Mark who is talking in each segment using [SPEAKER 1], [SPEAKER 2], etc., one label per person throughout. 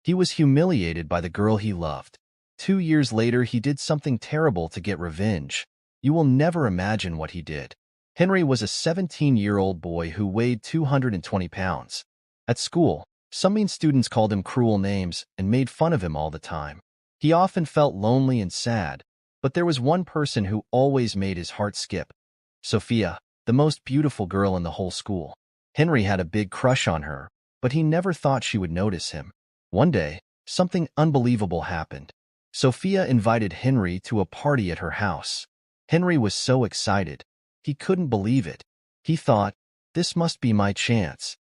[SPEAKER 1] He was humiliated by the girl he loved. 2 years later, he did something terrible to get revenge. You will never imagine what he did. Henry was a 17-year-old boy who weighed 220 pounds. At school, some mean students called him cruel names and made fun of him all the time. He often felt lonely and sad, but there was one person who always made his heart skip. Sophia, the most beautiful girl in the whole school. Henry had a big crush on her, but he never thought she would notice him. One day, something unbelievable happened. Sophia invited Henry to a party at her house. Henry was so excited. He couldn't believe it. He thought, this must be my chance.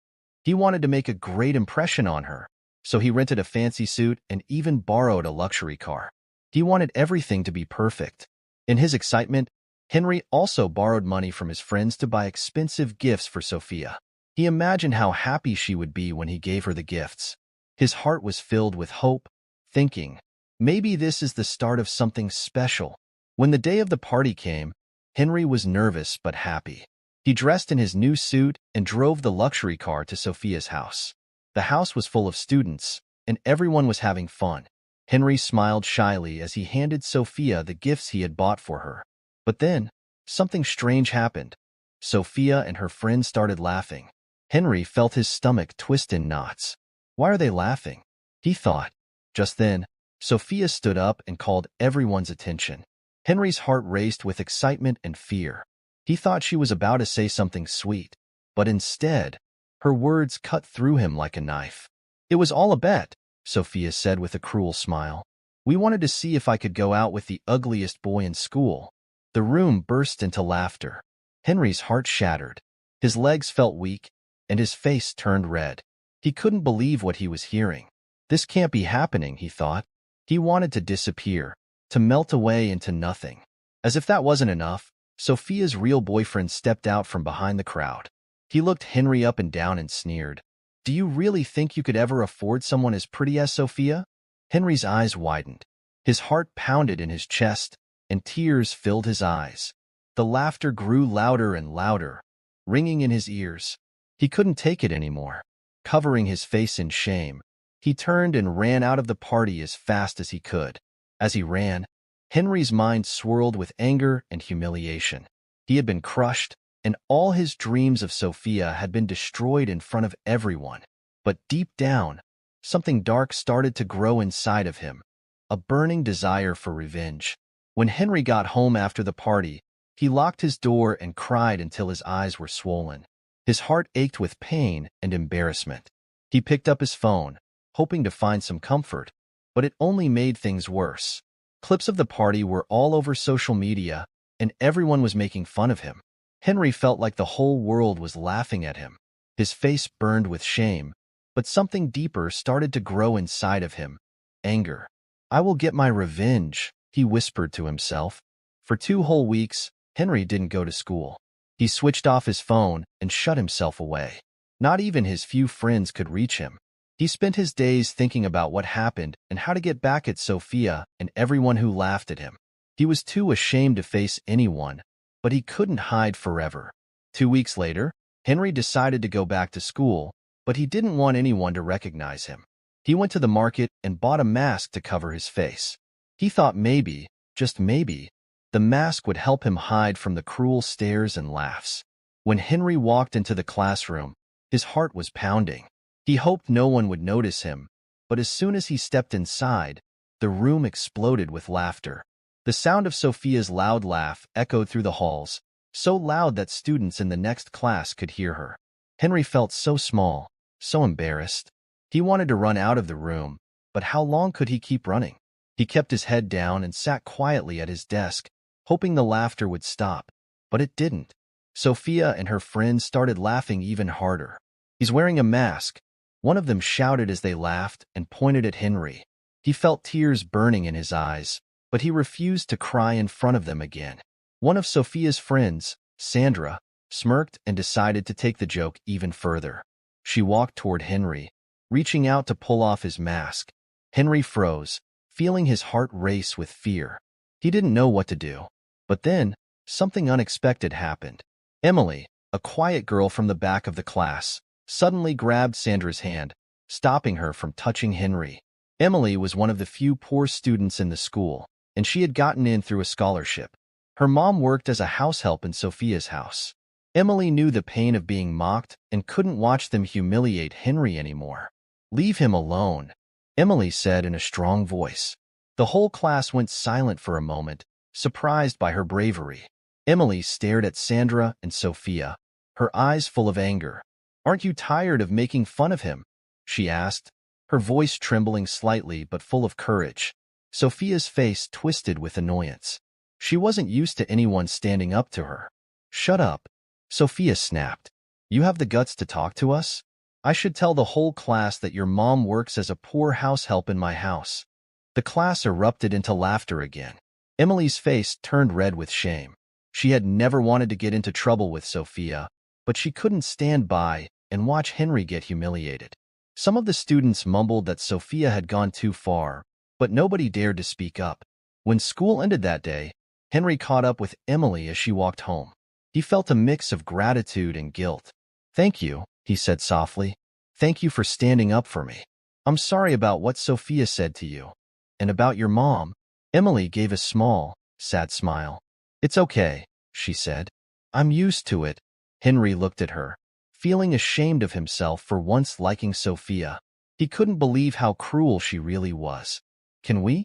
[SPEAKER 1] He wanted to make a great impression on her, so he rented a fancy suit and even borrowed a luxury car. He wanted everything to be perfect. In his excitement, Henry also borrowed money from his friends to buy expensive gifts for Sophia. He imagined how happy she would be when he gave her the gifts. His heart was filled with hope, thinking, maybe this is the start of something special. When the day of the party came, Henry was nervous but happy. He dressed in his new suit and drove the luxury car to Sophia's house. The house was full of students, and everyone was having fun. Henry smiled shyly as he handed Sophia the gifts he had bought for her. But then, something strange happened. Sophia and her friends started laughing. Henry felt his stomach twist in knots. Why are they laughing? He thought. Just then, Sophia stood up and called everyone's attention. Henry's heart raced with excitement and fear. He thought she was about to say something sweet, but instead, her words cut through him like a knife. It was all a bet, Sophia said with a cruel smile. We wanted to see if I could go out with the ugliest boy in school. The room burst into laughter. Henry's heart shattered. His legs felt weak, and his face turned red. He couldn't believe what he was hearing. This can't be happening, he thought. He wanted to disappear, to melt away into nothing. As if that wasn't enough, Sophia's real boyfriend stepped out from behind the crowd. He looked Henry up and down and sneered. Do you really think you could ever afford someone as pretty as Sophia? Henry's eyes widened. His heart pounded in his chest, and tears filled his eyes. The laughter grew louder and louder, ringing in his ears. He couldn't take it anymore. Covering his face in shame, he turned and ran out of the party as fast as he could. As he ran, Henry's mind swirled with anger and humiliation. He had been crushed, and all his dreams of Sophia had been destroyed in front of everyone. But deep down, something dark started to grow inside of him, a burning desire for revenge. When Henry got home after the party, he locked his door and cried until his eyes were swollen. His heart ached with pain and embarrassment. He picked up his phone, hoping to find some comfort, but it only made things worse. Clips of the party were all over social media, and everyone was making fun of him. Henry felt like the whole world was laughing at him. His face burned with shame, but something deeper started to grow inside of him. Anger. I will get my revenge, he whispered to himself. For 2 whole weeks, Henry didn't go to school. He switched off his phone and shut himself away. Not even his few friends could reach him. He spent his days thinking about what happened and how to get back at Sophia and everyone who laughed at him. He was too ashamed to face anyone, but he couldn't hide forever. 2 weeks later, Henry decided to go back to school, but he didn't want anyone to recognize him. He went to the market and bought a mask to cover his face. He thought maybe, just maybe, the mask would help him hide from the cruel stares and laughs. When Henry walked into the classroom, his heart was pounding. He hoped no one would notice him, but as soon as he stepped inside, the room exploded with laughter. The sound of Sophia's loud laugh echoed through the halls, so loud that students in the next class could hear her. Henry felt so small, so embarrassed. He wanted to run out of the room, but how long could he keep running? He kept his head down and sat quietly at his desk, hoping the laughter would stop, but it didn't. Sophia and her friends started laughing even harder. He's wearing a mask, one of them shouted as they laughed and pointed at Henry. He felt tears burning in his eyes, but he refused to cry in front of them again. One of Sophia's friends, Sandra, smirked and decided to take the joke even further. She walked toward Henry, reaching out to pull off his mask. Henry froze, feeling his heart race with fear. He didn't know what to do. But then, something unexpected happened. Emily, a quiet girl from the back of the class, suddenly grabbed Sandra's hand, stopping her from touching Henry. Emily was one of the few poor students in the school, and she had gotten in through a scholarship. Her mom worked as a househelp in Sophia's house. Emily knew the pain of being mocked and couldn't watch them humiliate Henry anymore. "Leave him alone," Emily said in a strong voice. The whole class went silent for a moment, surprised by her bravery. Emily stared at Sandra and Sophia, her eyes full of anger. "Aren't you tired of making fun of him?" she asked, her voice trembling slightly but full of courage. Sophia's face twisted with annoyance. She wasn't used to anyone standing up to her. "Shut up," Sophia snapped. "You have the guts to talk to us? I should tell the whole class that your mom works as a poor househelp in my house." The class erupted into laughter again. Emily's face turned red with shame. She had never wanted to get into trouble with Sophia, but she couldn't stand by and watch Henry get humiliated. Some of the students mumbled that Sophia had gone too far, but nobody dared to speak up. When school ended that day, Henry caught up with Emily as she walked home. He felt a mix of gratitude and guilt. "Thank you," he said softly. "Thank you for standing up for me. I'm sorry about what Sophia said to you. And about your mom." Emily gave a small, sad smile. "It's okay," she said. "I'm used to it." Henry looked at her, feeling ashamed of himself for once liking Sophia. He couldn't believe how cruel she really was. Can we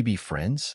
[SPEAKER 1] be friends?"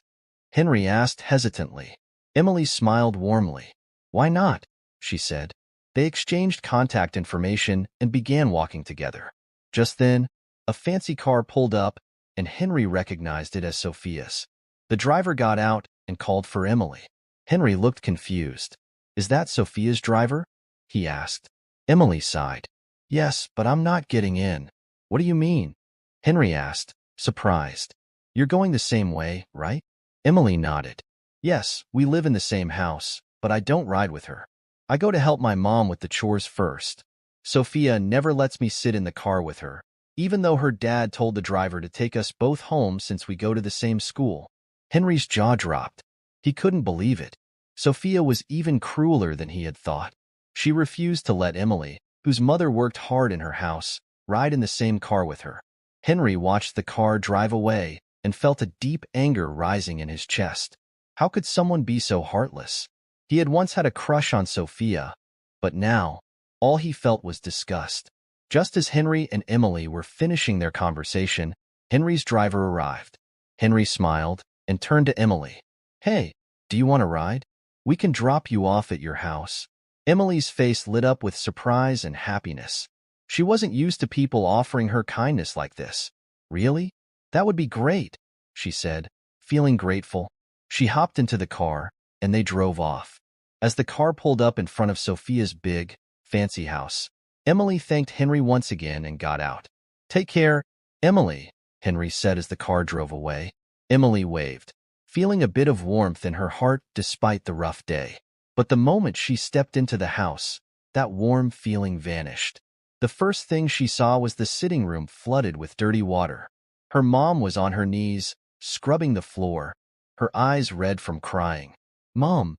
[SPEAKER 1] Henry asked hesitantly. Emily smiled warmly. "Why not?" she said. They exchanged contact information and began walking together. Just then, a fancy car pulled up, and Henry recognized it as Sophia's. The driver got out and called for Emily. Henry looked confused. "Is that Sophia's driver?" he asked. Emily sighed. "Yes, but I'm not getting in." "What do you mean?" Henry asked, surprised. "You're going the same way, right?" Emily nodded. "Yes, we live in the same house, but I don't ride with her. I go to help my mom with the chores first. Sophia never lets me sit in the car with her, even though her dad told the driver to take us both home since we go to the same school." Henry's jaw dropped. He couldn't believe it. Sophia was even crueler than he had thought. She refused to let Emily, whose mother worked hard in her house, ride in the same car with her. Henry watched the car drive away and felt a deep anger rising in his chest. How could someone be so heartless? He had once had a crush on Sophia, but now, all he felt was disgust. Just as Henry and Emily were finishing their conversation, Henry's driver arrived. Henry smiled and turned to Emily. "Hey, do you want to ride? We can drop you off at your house." Emily's face lit up with surprise and happiness. She wasn't used to people offering her kindness like this. "Really? That would be great," she said, feeling grateful. She hopped into the car, and they drove off. As the car pulled up in front of Sophia's big, fancy house, Emily thanked Henry once again and got out. "Take care, Emily," Henry said as the car drove away. Emily waved, feeling a bit of warmth in her heart despite the rough day. But the moment she stepped into the house, that warm feeling vanished. The first thing she saw was the sitting room flooded with dirty water. Her mom was on her knees, scrubbing the floor, her eyes red from crying. "Mom!"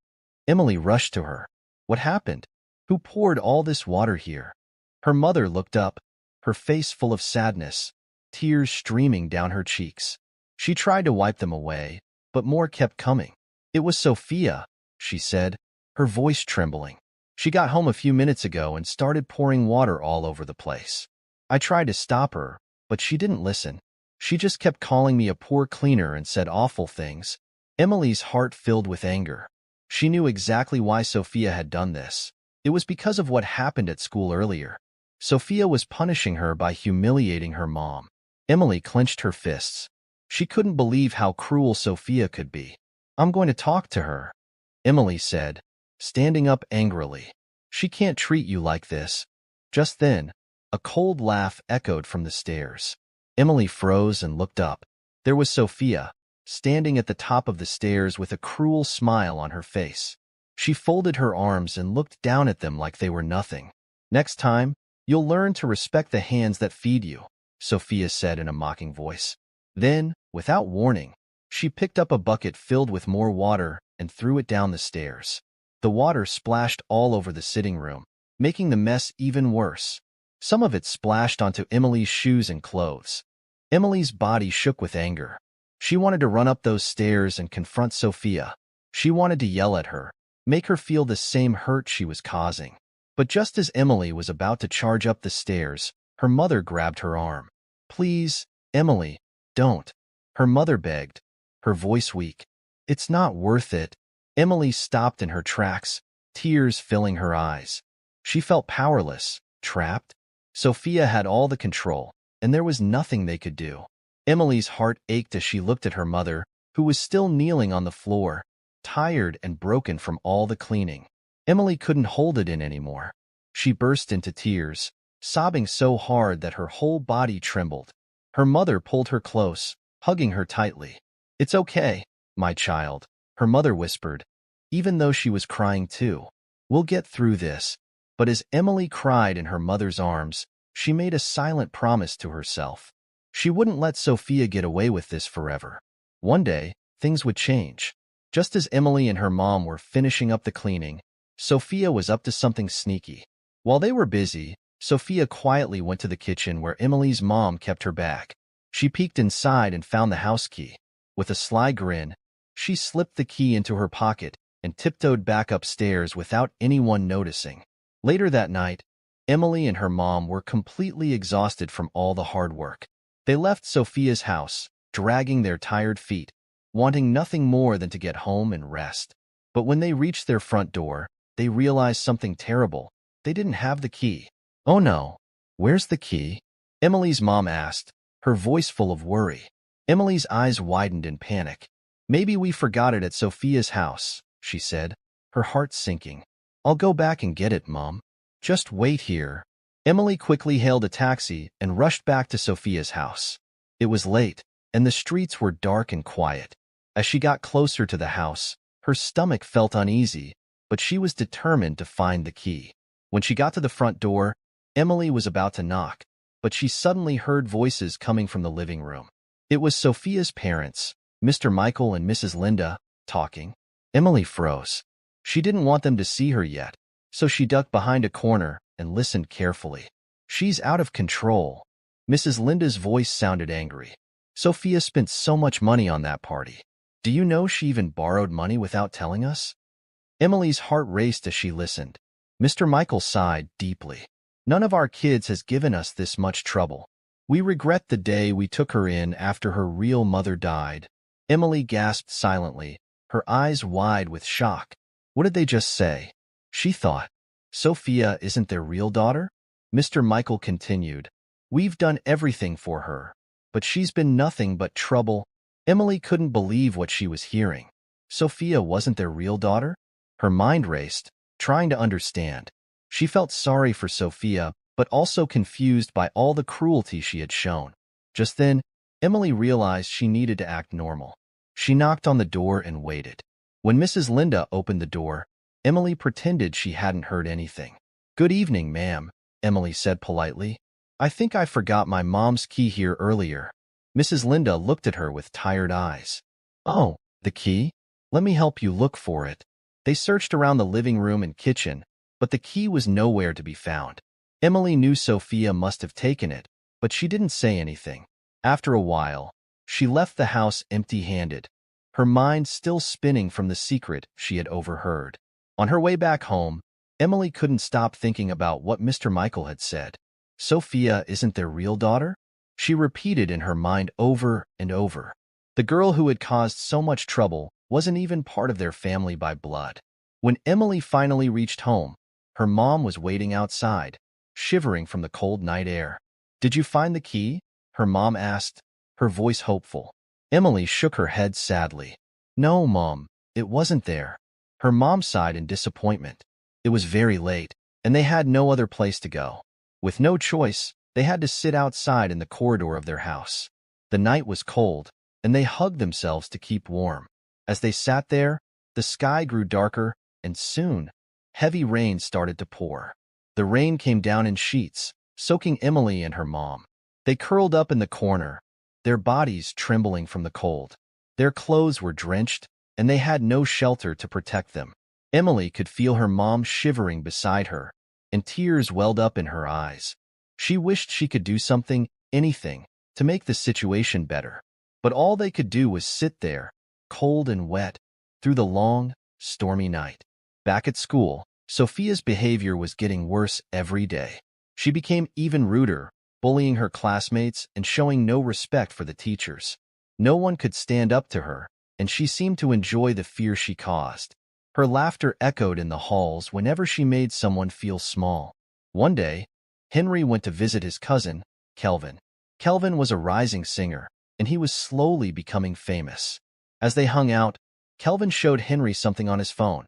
[SPEAKER 1] Emily rushed to her. "What happened? Who poured all this water here?" Her mother looked up, her face full of sadness, tears streaming down her cheeks. She tried to wipe them away, but more kept coming. "It was Sophia," she said, her voice trembling. "She got home a few minutes ago and started pouring water all over the place. I tried to stop her, but she didn't listen. She just kept calling me a poor cleaner and said awful things." Emily's heart filled with anger. She knew exactly why Sophia had done this. It was because of what happened at school earlier. Sophia was punishing her by humiliating her mom. Emily clenched her fists. She couldn't believe how cruel Sophia could be. "I'm going to talk to her," Emily said, standing up angrily. "She can't treat you like this." Just then, a cold laugh echoed from the stairs. Emily froze and looked up. There was Sophia, standing at the top of the stairs with a cruel smile on her face. She folded her arms and looked down at them like they were nothing. "Next time, you'll learn to respect the hands that feed you," Sophia said in a mocking voice. Then, without warning, she picked up a bucket filled with more water and threw it down the stairs. The water splashed all over the sitting room, making the mess even worse. Some of it splashed onto Emily's shoes and clothes. Emily's body shook with anger. She wanted to run up those stairs and confront Sophia. She wanted to yell at her, make her feel the same hurt she was causing. But just as Emily was about to charge up the stairs, her mother grabbed her arm. "Please, Emily, don't," her mother begged, her voice weak. "It's not worth it." Emily stopped in her tracks, tears filling her eyes. She felt powerless, trapped. Sophia had all the control, and there was nothing they could do. Emily's heart ached as she looked at her mother, who was still kneeling on the floor, tired and broken from all the cleaning. Emily couldn't hold it in anymore. She burst into tears, sobbing so hard that her whole body trembled. Her mother pulled her close, hugging her tightly. "It's okay, my child," her mother whispered, even though she was crying too. "We'll get through this." But as Emily cried in her mother's arms, she made a silent promise to herself. She wouldn't let Sophia get away with this forever. One day, things would change. Just as Emily and her mom were finishing up the cleaning, Sophia was up to something sneaky. While they were busy, Sophia quietly went to the kitchen where Emily's mom kept her bag. She peeked inside and found the house key. With a sly grin, she slipped the key into her pocket and tiptoed back upstairs without anyone noticing. Later that night, Emily and her mom were completely exhausted from all the hard work. They left Sophia's house, dragging their tired feet, wanting nothing more than to get home and rest. But when they reached their front door, they realized something terrible. They didn't have the key. "Oh no, where's the key?" Emily's mom asked, her voice full of worry. Emily's eyes widened in panic. "Maybe we forgot it at Sophia's house," she said, her heart sinking. "I'll go back and get it, Mom. Just wait here." Emily quickly hailed a taxi and rushed back to Sophia's house. It was late, and the streets were dark and quiet. As she got closer to the house, her stomach felt uneasy, but she was determined to find the key. When she got to the front door, Emily was about to knock, but she suddenly heard voices coming from the living room. It was Sophia's parents, Mr. Michael and Mrs. Linda, talking. Emily froze. She didn't want them to see her yet, so she ducked behind a corner and listened carefully. "She's out of control." Mrs. Linda's voice sounded angry. "Sophia spent so much money on that party. Do you know she even borrowed money without telling us?" Emily's heart raced as she listened. Mr. Michael sighed deeply. "None of our kids has given us this much trouble. We regret the day we took her in after her real mother died." Emily gasped silently, her eyes wide with shock. What did they just say? She thought, "Sophia isn't their real daughter?" Mr. Michael continued, "We've done everything for her, but she's been nothing but trouble." Emily couldn't believe what she was hearing. Sophia wasn't their real daughter? Her mind raced, trying to understand. She felt sorry for Sophia, but also confused by all the cruelty she had shown. Just then, Emily realized she needed to act normal. She knocked on the door and waited. When Mrs. Linda opened the door, Emily pretended she hadn't heard anything. "Good evening, ma'am," Emily said politely. "I think I forgot my mom's key here earlier." Mrs. Linda looked at her with tired eyes. "Oh, the key? Let me help you look for it." They searched around the living room and kitchen, but the key was nowhere to be found. Emily knew Sophia must have taken it, but she didn't say anything. After a while, she left the house empty-handed, her mind still spinning from the secret she had overheard. On her way back home, Emily couldn't stop thinking about what Mr. Michael had said. "Sophia isn't their real daughter?" She repeated in her mind over and over. The girl who had caused so much trouble wasn't even part of their family by blood. When Emily finally reached home, her mom was waiting outside, shivering from the cold night air. "Did you find the key?" her mom asked, her voice hopeful. Emily shook her head sadly. "No, Mom, it wasn't there." Her mom sighed in disappointment. It was very late, and they had no other place to go. With no choice, they had to sit outside in the corridor of their house. The night was cold, and they hugged themselves to keep warm. As they sat there, the sky grew darker, and soon, heavy rain started to pour. The rain came down in sheets, soaking Emily and her mom. They curled up in the corner, their bodies trembling from the cold. Their clothes were drenched, and they had no shelter to protect them. Emily could feel her mom shivering beside her, and tears welled up in her eyes. She wished she could do something, anything, to make the situation better. But all they could do was sit there, cold and wet, through the long, stormy night. Back at school, Sophia's behavior was getting worse every day. She became even ruder, bullying her classmates and showing no respect for the teachers. No one could stand up to her, and she seemed to enjoy the fear she caused. Her laughter echoed in the halls whenever she made someone feel small. One day, Henry went to visit his cousin, Kelvin. Kelvin was a rising singer, and he was slowly becoming famous. As they hung out, Kelvin showed Henry something on his phone,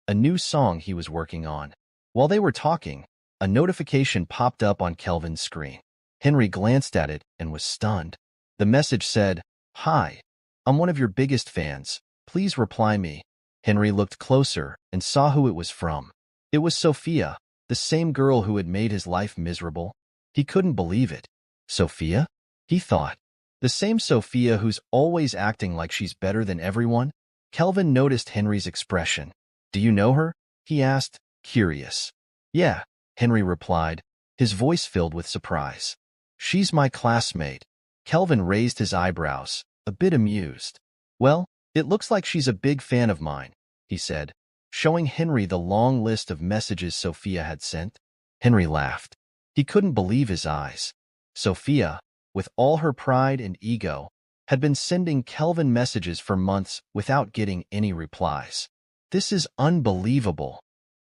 [SPEAKER 1] a new song he was working on. While they were talking, a notification popped up on Kelvin's screen. Henry glanced at it and was stunned. The message said, "Hi, I'm one of your biggest fans. Please reply me." Henry looked closer and saw who it was from. It was Sophia, the same girl who had made his life miserable. He couldn't believe it. Sophia? He thought. The same Sophia who's always acting like she's better than everyone? Kelvin noticed Henry's expression. "Do you know her?" he asked, curious. "Yeah," Henry replied, his voice filled with surprise. "She's my classmate." Kelvin raised his eyebrows, a bit amused. "Well, it looks like she's a big fan of mine," he said, showing Henry the long list of messages Sophia had sent. Henry laughed. He couldn't believe his eyes. Sophia, with all her pride and ego, had been sending Kelvin messages for months without getting any replies. "This is unbelievable,"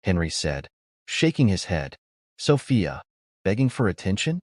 [SPEAKER 1] Henry said, shaking his head. Sophia, begging for attention?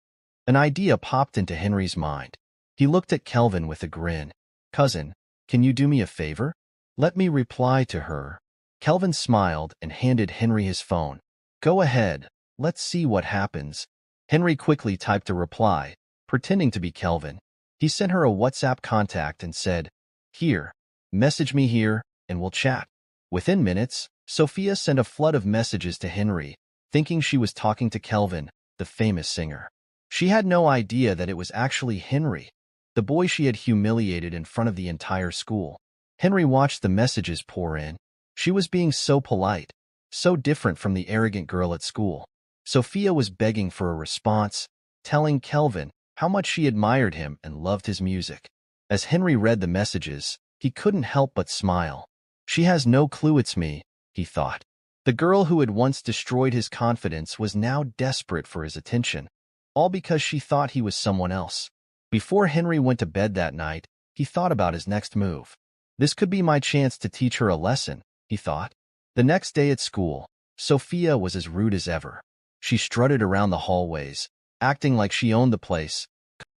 [SPEAKER 1] An idea popped into Henry's mind. He looked at Kelvin with a grin. "Cousin, can you do me a favor? Let me reply to her." Kelvin smiled and handed Henry his phone. "Go ahead, let's see what happens." Henry quickly typed a reply, pretending to be Kelvin. He sent her a WhatsApp contact and said, "Here, message me here, and we'll chat." Within minutes, Sophia sent a flood of messages to Henry, thinking she was talking to Kelvin, the famous singer. She had no idea that it was actually Henry, the boy she had humiliated in front of the entire school. Henry watched the messages pour in. She was being so polite, so different from the arrogant girl at school. Sophia was begging for a response, telling Kelvin how much she admired him and loved his music. As Henry read the messages, he couldn't help but smile. She has no clue it's me, he thought. The girl who had once destroyed his confidence was now desperate for his attention, all because she thought he was someone else. Before Henry went to bed that night, he thought about his next move. This could be my chance to teach her a lesson, he thought. The next day at school, Sophia was as rude as ever. She strutted around the hallways, acting like she owned the place.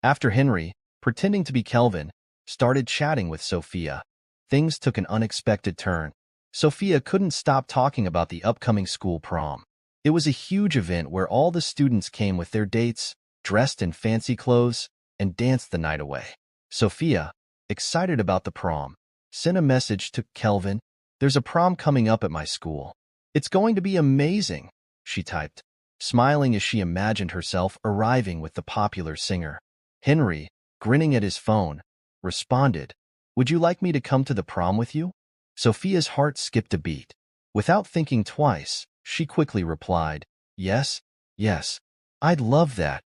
[SPEAKER 1] After Henry, pretending to be Kelvin, started chatting with Sophia, things took an unexpected turn. Sophia couldn't stop talking about the upcoming school prom. It was a huge event where all the students came with their dates, dressed in fancy clothes, and danced the night away. Sophia, excited about the prom, sent a message to Kelvin. "There's a prom coming up at my school. It's going to be amazing," she typed, smiling as she imagined herself arriving with the popular singer. Henry, grinning at his phone, responded, "Would you like me to come to the prom with you?" Sophia's heart skipped a beat. Without thinking twice, she quickly replied, "Yes, yes, I'd love that."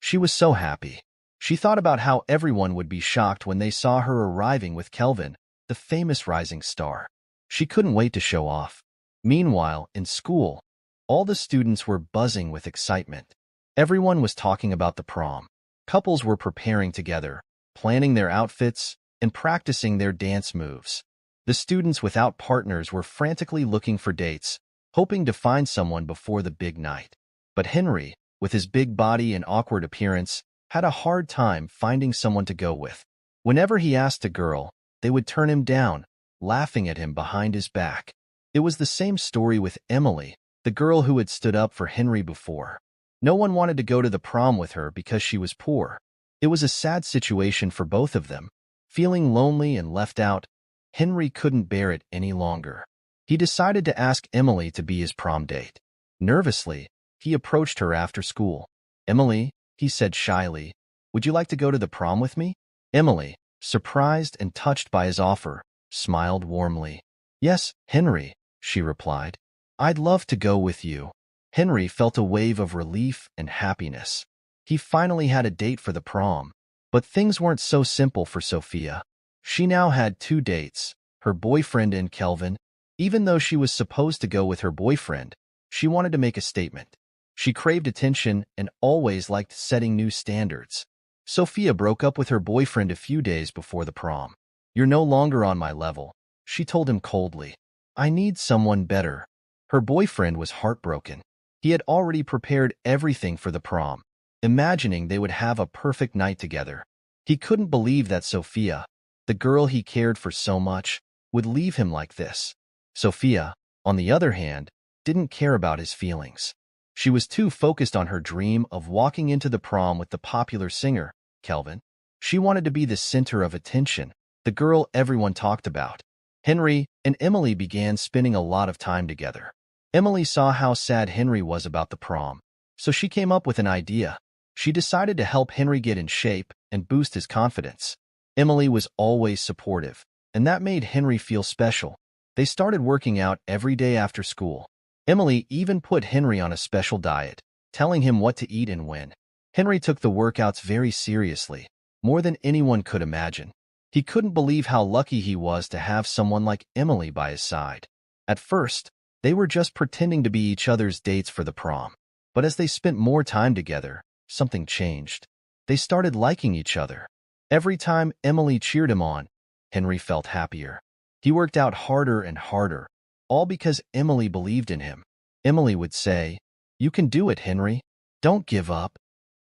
[SPEAKER 1] She was so happy. She thought about how everyone would be shocked when they saw her arriving with Kelvin, the famous rising star. She couldn't wait to show off. Meanwhile, in school, all the students were buzzing with excitement. Everyone was talking about the prom. Couples were preparing together, planning their outfits, and practicing their dance moves. The students without partners were frantically looking for dates, hoping to find someone before the big night. But Henry, with his big body and awkward appearance, had a hard time finding someone to go with. Whenever he asked a girl, they would turn him down, laughing at him behind his back. It was the same story with Emily, the girl who had stood up for Henry before. No one wanted to go to the prom with her because she was poor. It was a sad situation for both of them. Feeling lonely and left out, Henry couldn't bear it any longer. He decided to ask Emily to be his prom date. Nervously, he approached her after school. "Emily," he said shyly, "would you like to go to the prom with me?" Emily, surprised and touched by his offer, smiled warmly. "Yes, Henry," she replied. "I'd love to go with you." Henry felt a wave of relief and happiness. He finally had a date for the prom. But things weren't so simple for Sophia. She now had two dates, her boyfriend and Kelvin. Even though she was supposed to go with her boyfriend, she wanted to make a statement. She craved attention and always liked setting new standards. Sophia broke up with her boyfriend a few days before the prom. "You're no longer on my level," she told him coldly. "I need someone better." Her boyfriend was heartbroken. He had already prepared everything for the prom, imagining they would have a perfect night together. He couldn't believe that Sophia, the girl he cared for so much, would leave him like this. Sophia, on the other hand, didn't care about his feelings. She was too focused on her dream of walking into the prom with the popular singer, Kelvin. She wanted to be the center of attention, the girl everyone talked about. Henry and Emily began spending a lot of time together. Emily saw how sad Henry was about the prom, so she came up with an idea. She decided to help Henry get in shape and boost his confidence. Emily was always supportive, and that made Henry feel special. They started working out every day after school. Emily even put Henry on a special diet, telling him what to eat and when. Henry took the workouts very seriously, more than anyone could imagine. He couldn't believe how lucky he was to have someone like Emily by his side. At first, they were just pretending to be each other's dates for the prom. But as they spent more time together, something changed. They started liking each other. Every time Emily cheered him on, Henry felt happier. He worked out harder and harder, all because Emily believed in him. Emily would say, "You can do it, Henry. Don't give up."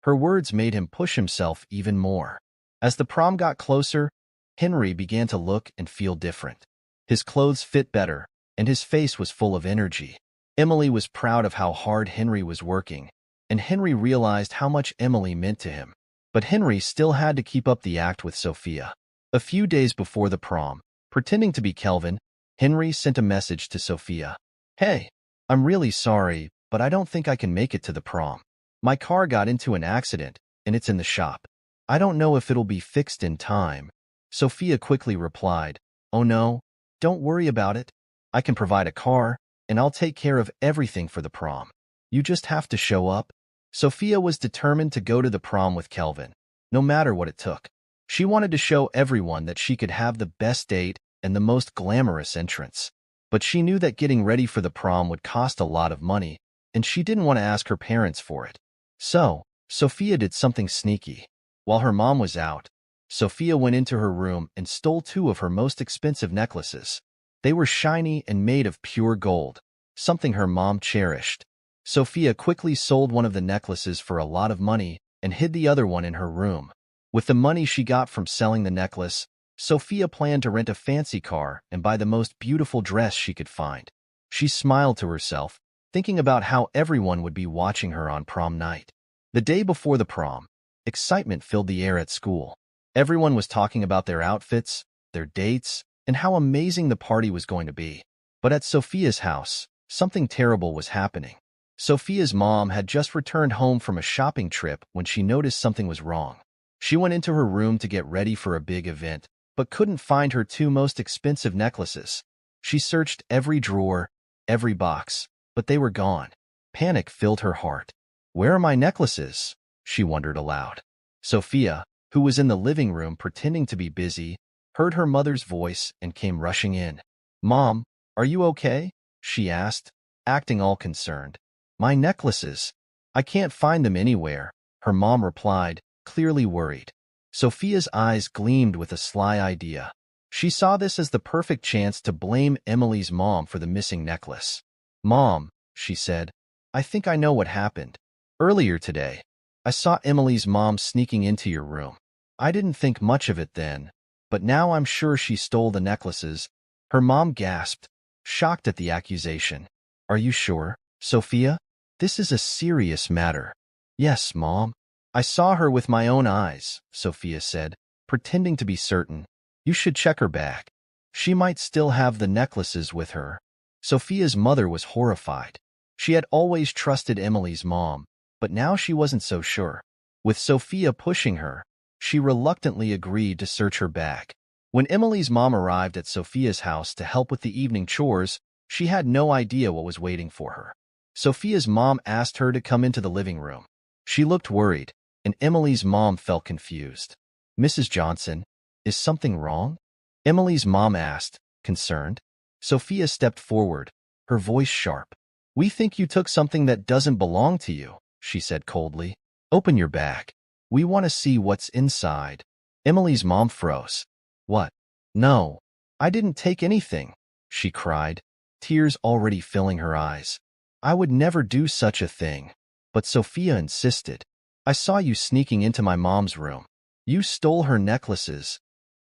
[SPEAKER 1] Her words made him push himself even more. As the prom got closer, Henry began to look and feel different. His clothes fit better, and his face was full of energy. Emily was proud of how hard Henry was working, and Henry realized how much Emily meant to him. But Henry still had to keep up the act with Sophia. A few days before the prom, pretending to be Kelvin, Henry sent a message to Sophia. "Hey, I'm really sorry, but I don't think I can make it to the prom. My car got into an accident, and it's in the shop. I don't know if it'll be fixed in time." Sophia quickly replied, "Oh no, don't worry about it. I can provide a car, and I'll take care of everything for the prom. You just have to show up." Sophia was determined to go to the prom with Kelvin, no matter what it took. She wanted to show everyone that she could have the best date and the most glamorous entrance. But she knew that getting ready for the prom would cost a lot of money, and she didn't want to ask her parents for it. So, Sophia did something sneaky. While her mom was out, Sophia went into her room and stole two of her most expensive necklaces. They were shiny and made of pure gold, something her mom cherished. Sophia quickly sold one of the necklaces for a lot of money and hid the other one in her room. With the money she got from selling the necklace, Sophia planned to rent a fancy car and buy the most beautiful dress she could find. She smiled to herself, thinking about how everyone would be watching her on prom night. The day before the prom, excitement filled the air at school. Everyone was talking about their outfits, their dates, and how amazing the party was going to be. But at Sophia's house, something terrible was happening. Sophia's mom had just returned home from a shopping trip when she noticed something was wrong. She went into her room to get ready for a big event, but couldn't find her two most expensive necklaces. She searched every drawer, every box, but they were gone. Panic filled her heart. "Where are my necklaces?" she wondered aloud. Sophia, who was in the living room pretending to be busy, heard her mother's voice and came rushing in. "Mom, are you okay?" she asked, acting all concerned. "My necklaces. I can't find them anywhere," her mom replied, clearly worried. Sophia's eyes gleamed with a sly idea. She saw this as the perfect chance to blame Emily's mom for the missing necklace. "Mom," she said, "I think I know what happened. Earlier today, I saw Emily's mom sneaking into your room. I didn't think much of it then, but now I'm sure she stole the necklaces." Her mom gasped, shocked at the accusation. "Are you sure, Sophia? This is a serious matter." "Yes, Mom. I saw her with my own eyes," Sophia said, pretending to be certain. "You should check her bag. She might still have the necklaces with her." Sophia's mother was horrified. She had always trusted Emily's mom, but now she wasn't so sure. With Sophia pushing her, she reluctantly agreed to search her bag. When Emily's mom arrived at Sophia's house to help with the evening chores, she had no idea what was waiting for her. Sophia's mom asked her to come into the living room. She looked worried, and Emily's mom felt confused. Mrs. Johnson, is something wrong? Emily's mom asked, concerned. Sophia stepped forward, her voice sharp. We think you took something that doesn't belong to you, she said coldly. Open your bag. We want to see what's inside. Emily's mom froze. What? No, I didn't take anything, she cried, tears already filling her eyes. I would never do such a thing. But Sophia insisted. I saw you sneaking into my mom's room. You stole her necklaces.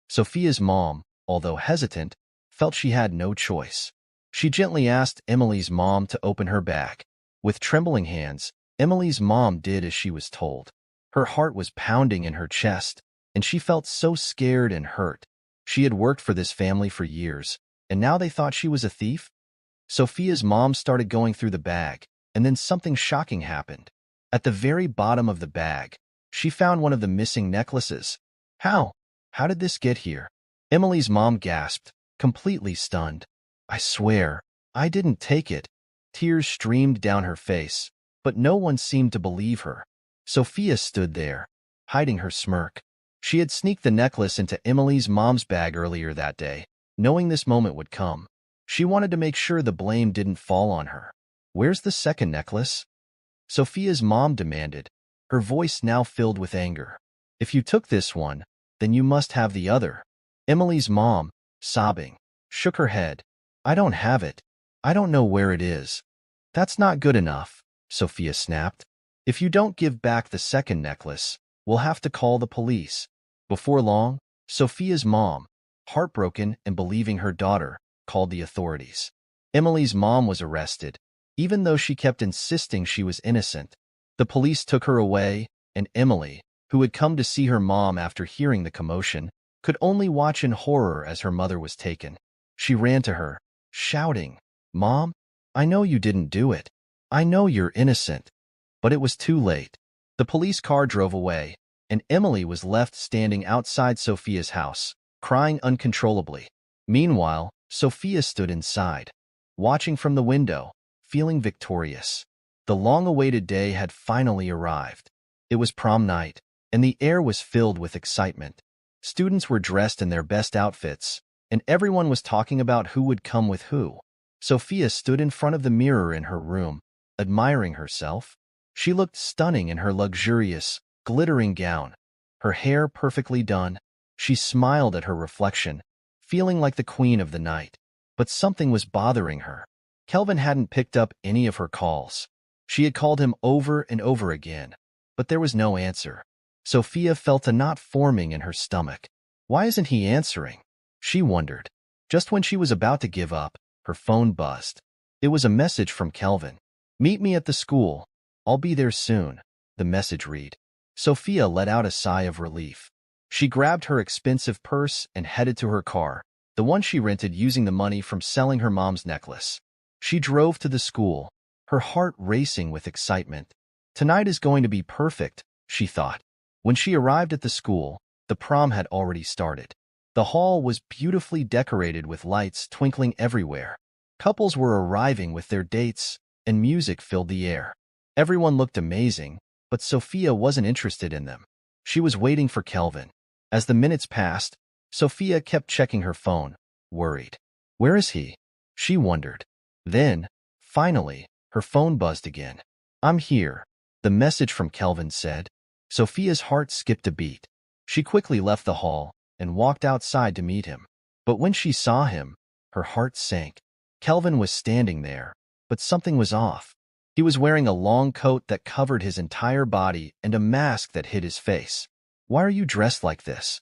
[SPEAKER 1] Sophia's mom, although hesitant, felt she had no choice. She gently asked Emily's mom to open her bag. With trembling hands, Emily's mom did as she was told. Her heart was pounding in her chest, and she felt so scared and hurt. She had worked for this family for years, and now they thought she was a thief? Sophia's mom started going through the bag, and then something shocking happened. At the very bottom of the bag, she found one of the missing necklaces. How? How did this get here? Emily's mom gasped, completely stunned. I swear, I didn't take it. Tears streamed down her face, but no one seemed to believe her. Sophia stood there, hiding her smirk. She had sneaked the necklace into Emily's mom's bag earlier that day, knowing this moment would come. She wanted to make sure the blame didn't fall on her. Where's the second necklace? Sophia's mom demanded, her voice now filled with anger. If you took this one, then you must have the other. Emily's mom, sobbing, shook her head. I don't have it. I don't know where it is. That's not good enough, Sophia snapped. If you don't give back the second necklace, we'll have to call the police. Before long, Sophia's mom, heartbroken and believing her daughter, called the authorities. Emily's mom was arrested, even though she kept insisting she was innocent. The police took her away, and Emily, who had come to see her mom after hearing the commotion, could only watch in horror as her mother was taken. She ran to her, shouting, Mom, I know you didn't do it. I know you're innocent. But it was too late. The police car drove away, and Emily was left standing outside Sophia's house, crying uncontrollably. Meanwhile, Sophia stood inside, watching from the window, feeling victorious. The long-awaited day had finally arrived. It was prom night, and the air was filled with excitement. Students were dressed in their best outfits, and everyone was talking about who would come with who. Sophia stood in front of the mirror in her room, admiring herself. She looked stunning in her luxurious, glittering gown, her hair perfectly done. She smiled at her reflection, feeling like the queen of the night. But something was bothering her. Kelvin hadn't picked up any of her calls. She had called him over and over again, but there was no answer. Sophia felt a knot forming in her stomach. Why isn't he answering? She wondered. Just when she was about to give up, her phone buzzed. It was a message from Kelvin. Meet me at the school. I'll be there soon, the message read. Sophia let out a sigh of relief. She grabbed her expensive purse and headed to her car, the one she rented using the money from selling her mom's necklace. She drove to the school, her heart racing with excitement. Tonight is going to be perfect, she thought. When she arrived at the school, the prom had already started. The hall was beautifully decorated with lights twinkling everywhere. Couples were arriving with their dates, and music filled the air. Everyone looked amazing, but Sophia wasn't interested in them. She was waiting for Kelvin. As the minutes passed, Sophia kept checking her phone, worried. Where is he? She wondered. Then, finally, her phone buzzed again. I'm here, the message from Kelvin said. Sophia's heart skipped a beat. She quickly left the hall and walked outside to meet him. But when she saw him, her heart sank. Kelvin was standing there, but something was off. He was wearing a long coat that covered his entire body and a mask that hid his face. Why are you dressed like this?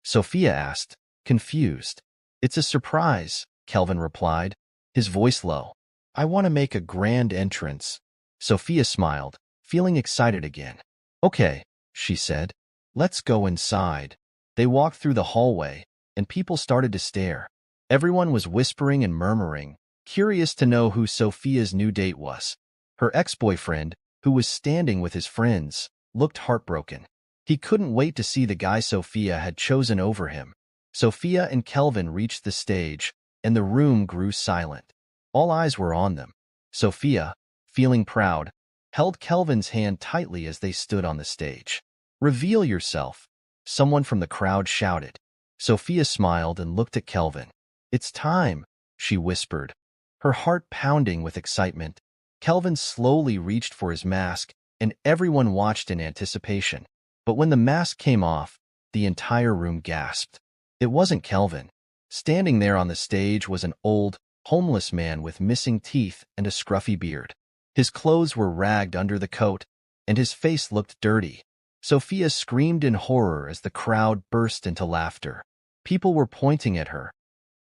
[SPEAKER 1] Sophia asked, confused. It's a surprise, Kelvin replied, his voice low. I want to make a grand entrance. Sophia smiled, feeling excited again. Okay, she said. Let's go inside. They walked through the hallway, and people started to stare. Everyone was whispering and murmuring, curious to know who Sophia's new date was. Her ex-boyfriend, who was standing with his friends, looked heartbroken. He couldn't wait to see the guy Sophia had chosen over him. Sophia and Kelvin reached the stage, and the room grew silent. All eyes were on them. Sophia, feeling proud, held Kelvin's hand tightly as they stood on the stage. Reveal yourself, Someone from the crowd shouted. Sophia smiled and looked at Kelvin. "It's time," she whispered, her heart pounding with excitement. Kelvin slowly reached for his mask, and everyone watched in anticipation. But when the mask came off, the entire room gasped. It wasn't Kelvin. Standing there on the stage was an old, homeless man with missing teeth and a scruffy beard. His clothes were ragged under the coat, and his face looked dirty. Sophia screamed in horror as the crowd burst into laughter. People were pointing at her,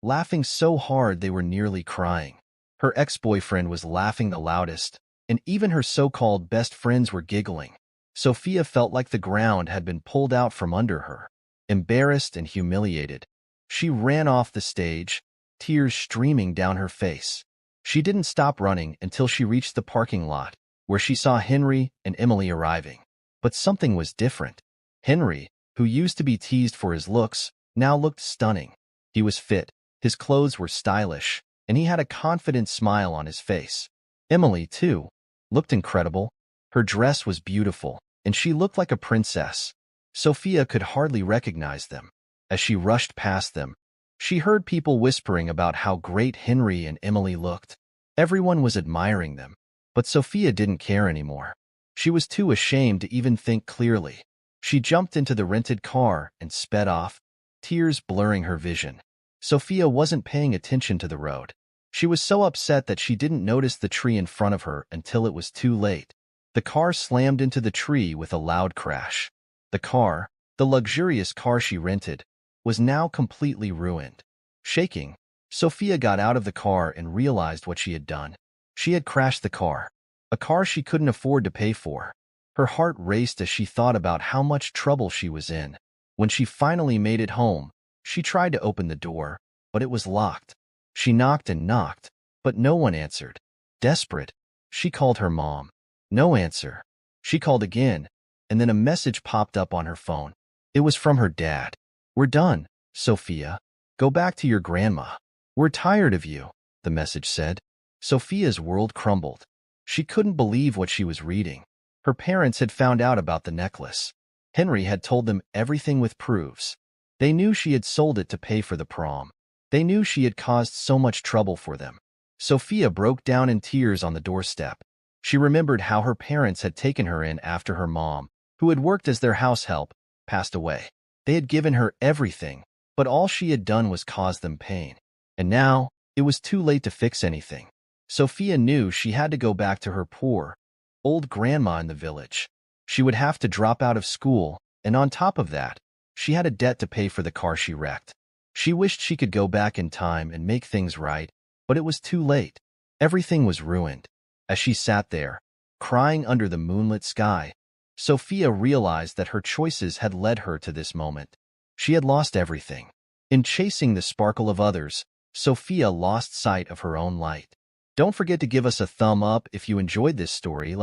[SPEAKER 1] laughing so hard they were nearly crying. Her ex-boyfriend was laughing the loudest, and even her so-called best friends were giggling. Sophia felt like the ground had been pulled out from under her. Embarrassed and humiliated, she ran off the stage, tears streaming down her face. She didn't stop running until she reached the parking lot, where she saw Henry and Emily arriving. But something was different. Henry, who used to be teased for his looks, now looked stunning. He was fit, his clothes were stylish, and he had a confident smile on his face. Emily, too, looked incredible. Her dress was beautiful, and she looked like a princess. Sophia could hardly recognize them. As she rushed past them, she heard people whispering about how great Henry and Emily looked. Everyone was admiring them, but Sophia didn't care anymore. She was too ashamed to even think clearly. She jumped into the rented car and sped off, tears blurring her vision. Sophia wasn't paying attention to the road. She was so upset that she didn't notice the tree in front of her until it was too late. The car slammed into the tree with a loud crash. The car, the luxurious car she rented, was now completely ruined. Shaking, Sophia got out of the car and realized what she had done. She had crashed the car, a car she couldn't afford to pay for. Her heart raced as she thought about how much trouble she was in. When she finally made it home, she tried to open the door, but it was locked. She knocked and knocked, but no one answered. Desperate, she called her mom. No answer. She called again, and then a message popped up on her phone. It was from her dad. "We're done, Sophia. Go back to your grandma. We're tired of you," the message said. Sophia's world crumbled. She couldn't believe what she was reading. Her parents had found out about the necklace. Henry had told them everything with proofs. They knew she had sold it to pay for the prom. They knew she had caused so much trouble for them. Sophia broke down in tears on the doorstep. She remembered how her parents had taken her in after her mom, who had worked as their house help, passed away. They had given her everything, but all she had done was cause them pain. And now, it was too late to fix anything. Sophia knew she had to go back to her poor, old grandma in the village. She would have to drop out of school, and on top of that, she had a debt to pay for the car she wrecked. She wished she could go back in time and make things right, but it was too late. Everything was ruined. As she sat there, crying under the moonlit sky, Sophia realized that her choices had led her to this moment. She had lost everything. In chasing the sparkle of others, Sophia lost sight of her own light. Don't forget to give us a thumb up if you enjoyed this story,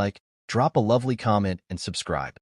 [SPEAKER 1] drop a lovely comment and subscribe.